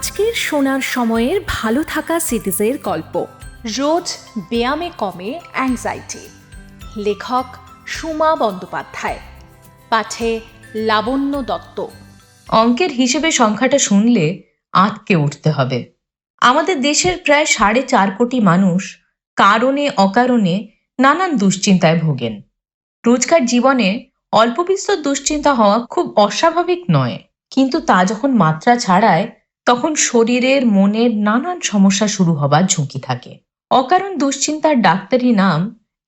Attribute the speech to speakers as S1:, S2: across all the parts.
S1: আজকের শোনার সময়ের ভালো থাকা সিরিজের গল্প রোজ ব্যায়ামে কমে অ্যাংজাইটি। লেখক সুমা বন্দ্যোপাধ্যায়, পাঠে লাবণ্য দত্ত।
S2: অঙ্কের হিসেবে সংখ্যাটা শুনলে আঁতকে উঠতে হবে। আমাদের দেশের প্রায় 4.5 কোটি মানুষ কারণে অকারণে নানান দুশ্চিন্তায় ভোগেন। রোজকার জীবনে অল্প বিস্তর দুশ্চিন্তা হওয়া খুব অস্বাভাবিক নয়, কিন্তু তা যখন মাত্রা ছাড়ায় তখন শরীরের মনের নানান সমস্যা শুরু হবার ঝুঁকি থাকে। অকারণ দুশ্চিন্তার ডাক্তারি নাম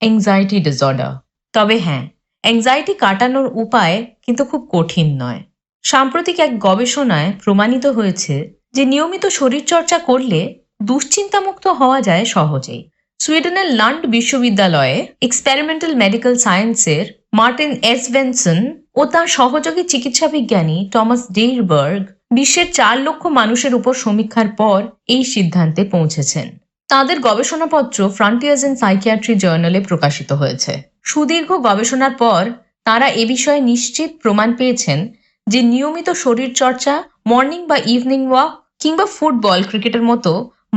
S2: অ্যাংজাইটি ডিসঅর্ডার। তবে হ্যাঁ, অ্যাংজাইটি কাটানোর উপায় কিন্তু খুব কঠিন নয়। সাম্প্রতিক এক গবেষণায় প্রমাণিত হয়েছে যে নিয়মিত শরীরচর্চা করলে দুশ্চিন্তামুক্ত হওয়া যায় সহজেই। সুইডেনের লান্ড বিশ্ববিদ্যালয়ে এক্সপেরিমেন্টাল মেডিকেল সায়েন্সের মার্টিন এসভেনসন ও তার সহযোগী চিকিৎসা বিজ্ঞানী টমাস ডেইরবার্গ বিশ্বের 4 লক্ষ মানুষের উপর সমীক্ষার পর এই সিদ্ধান্তে পৌঁছেছেন। তাদের গবেষণাপত্র ফ্রন্টিয়ার্স ইন সাইকিয়াট্রি জার্নালে প্রকাশিত হয়েছে। সুদীর্ঘ গবেষণার পর তারা এ বিষয়ে নিশ্চিত প্রমাণ পেয়েছেন যে নিয়মিত শরীরচর্চা, মর্নিং বা ইভিনিং ওয়াক কিংবা ফুটবল, ক্রিকেটের মতো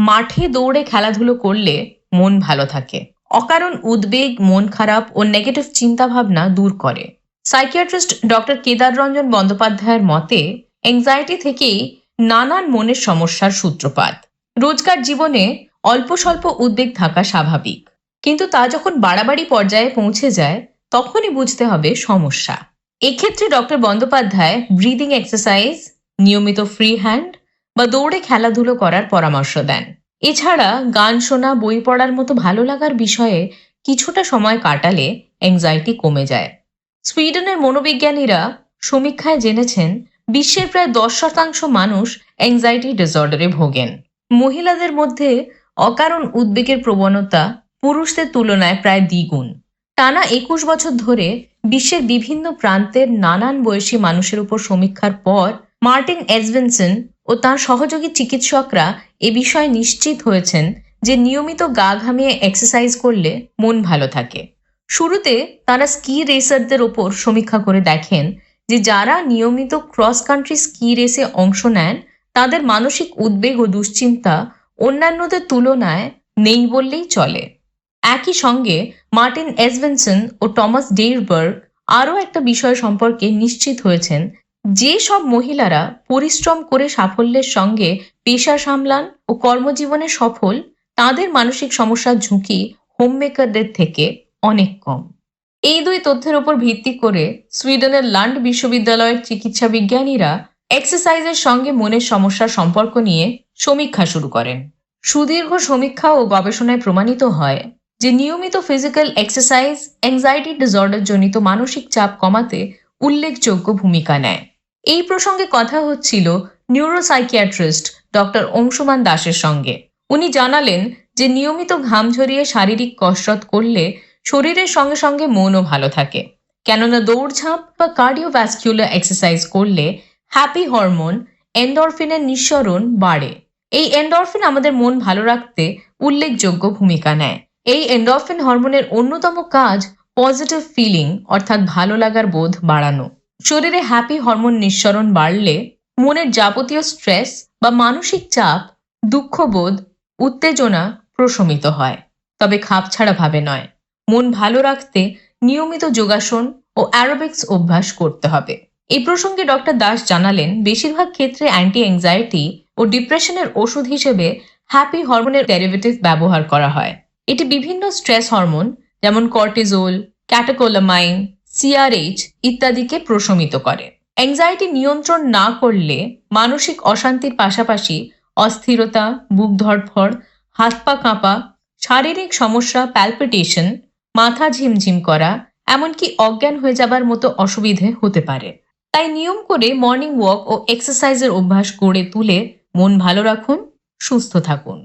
S2: মাঠে দৌড়ে খেলাধুলো করলে মন ভালো থাকে। অকারণ উদ্বেগ, মন খারাপ ও নেগেটিভ চিন্তাভাবনা দূর করে। সাইকিয়াট্রিস্ট ডক্টর কেদার রঞ্জন বন্দ্যোপাধ্যায়ের মতে অ্যাংজাইটি থেকেই নানান মনের সমস্যার সূত্রপাত। রোজকার জীবনে অল্প স্বল্প উদ্বেগ থাকা স্বাভাবিক, কিন্তু তা যখন বাড়াবাড়ি পর্যায়ে পৌঁছে যায় তখনই বুঝতে হবে সমস্যা। এক্ষেত্রে ডক্টর বন্দ্যোপাধ্যায় ব্রিদিং এক্সারসাইজ, নিয়মিত ফ্রি হ্যান্ড বা দৌড়ে খেলাধুলো করার পরামর্শ দেন। এছাড়া গান শোনা, বই পড়ার মতো ভালো লাগার বিষয়ে কিছুটা সময় কাটালে অ্যাংজাইটি কমে যায়। সুইডেনের মনোবিজ্ঞানীরা সমীক্ষায় জেনেছেন বিশ্বের প্রায় 10% মানুষ অ্যাংজাইটি ডিসঅর্ডারে ভোগেন। মহিলাদের মধ্যে অকারণ উদ্বেগের প্রবণতা পুরুষদের তুলনায় প্রায় দ্বিগুণ। টানা 21 বছর ধরে বিশ্বের বিভিন্ন প্রান্তের নানান বয়সী মানুষের উপর সমীক্ষার পর মার্টিন এসভেনসন ও তার সহযোগী চিকিৎসকরা এ বিষয়ে নিশ্চিত হয়েছেন যে নিয়মিত গা ঘামিয়ে এক্সারসাইজ করলে মন ভালো থাকে। শুরুতে তারা স্কি রেসারদের ওপর সমীক্ষা করে দেখেন যে যারা নিয়মিত ক্রস কান্ট্রি স্কি রেসে অংশ নেন তাদের মানসিক উদ্বেগ ও দুশ্চিন্তা অন্যান্যদের তুলনায় নেই বললেই চলে। একই সঙ্গে মার্টিন এসভেনসন ও টমাস ডেইরবার্গ আরও একটা বিষয় সম্পর্কে নিশ্চিত হয়েছেন, যে সব মহিলারা পরিশ্রম করে সাফল্যের সঙ্গে পেশা সামলান ও কর্মজীবনে সফল, তাদের মানসিক সমস্যার ঝুঁকি হোমমেকারদের থেকে অনেক কম। এই দুই তথ্যের উপর ভিত্তি করে সুইডেনের লান্ড বিশ্ববিদ্যালয়ের চিকিৎসা বিজ্ঞানীরা এক্সারসাইজের সঙ্গে মনের সমস্যার সম্পর্ক নিয়ে সমীক্ষা শুরু করেন। সুদীর্ঘ সমীক্ষা ও গবেষণায় প্রমাণিত হয় যে নিয়মিত ফিজিক্যাল এক্সারসাইজ অ্যাংজাইটি ডিসঅর্ডার জনিত মানসিক চাপ কমাতে উল্লেখযোগ্য ভূমিকা নেয়। এই প্রসঙ্গে কথা হচ্ছিল নিউরোসাইকিয়াট্রিস্ট ডক্টর অংশুমান দাসের সঙ্গে। উনি জানালেন যে নিয়মিত ঘাম ঝরিয়ে শারীরিক কসরত করলে শরীরের সঙ্গে সঙ্গে মনও ভালো থাকে, কেননা দৌড়ঝাঁপ বা কার্ডিওভাস্কুলার এক্সারসাইজ করলে হ্যাপি হরমোন এন্ডরফিনের নিঃসরণ বাড়ে। এই এন্ডরফিন আমাদের মন ভালো রাখতে উল্লেখযোগ্য ভূমিকা নেয়। এই এন্ডরফিন হরমোনের অন্যতম কাজ পজিটিভ ফিলিং অর্থাৎ ভালো লাগার বোধ বাড়ানো। শরীরে হ্যাপি হরমোন নিঃসরণ বাড়লে মনের যাবতীয় স্ট্রেস বা মানসিক চাপ, দুঃখবোধ, উত্তেজনা প্রশমিত হয়, তবে খাপছাড়া ভাবে নয়। মন ভালো রাখতে নিয়মিত যোগাসন ও অ্যারোবিক্স অভ্যাস করতে হবে। এই প্রসঙ্গে ডক্টর দাস জানালেন, বেশিরভাগ ক্ষেত্রে অ্যান্টি অ্যাংজাইটি ও ডিপ্রেশনের ওষুধ হিসেবে হ্যাপি হরমোনের ডেরিভেটিভ ব্যবহার করা হয়। এটি বিভিন্ন স্ট্রেস হরমোন যেমন কর্টিজোল, ক্যাটাকোলামাইন, সিআরএইচ ইত্যাদিকে প্রশমিত করে। অ্যাংজাইটি নিয়ন্ত্রণ না করলে মানসিক অশান্তির পাশাপাশি অস্থিরতা, বুক ধড়ফড়, হাত পা কাঁপা, শারীরিক সমস্যা, প্যালপিটেশন, মাথা ঝিমঝিম করা, এমনকি অজ্ঞান হয়ে যাবার মতো অসুবিধে হতে পারে। তাই নিয়ম করে মর্নিং ওয়াক ও এক্সারসাইজের অভ্যাস গড়ে তুলে মন ভালো রাখুন, সুস্থ থাকুন।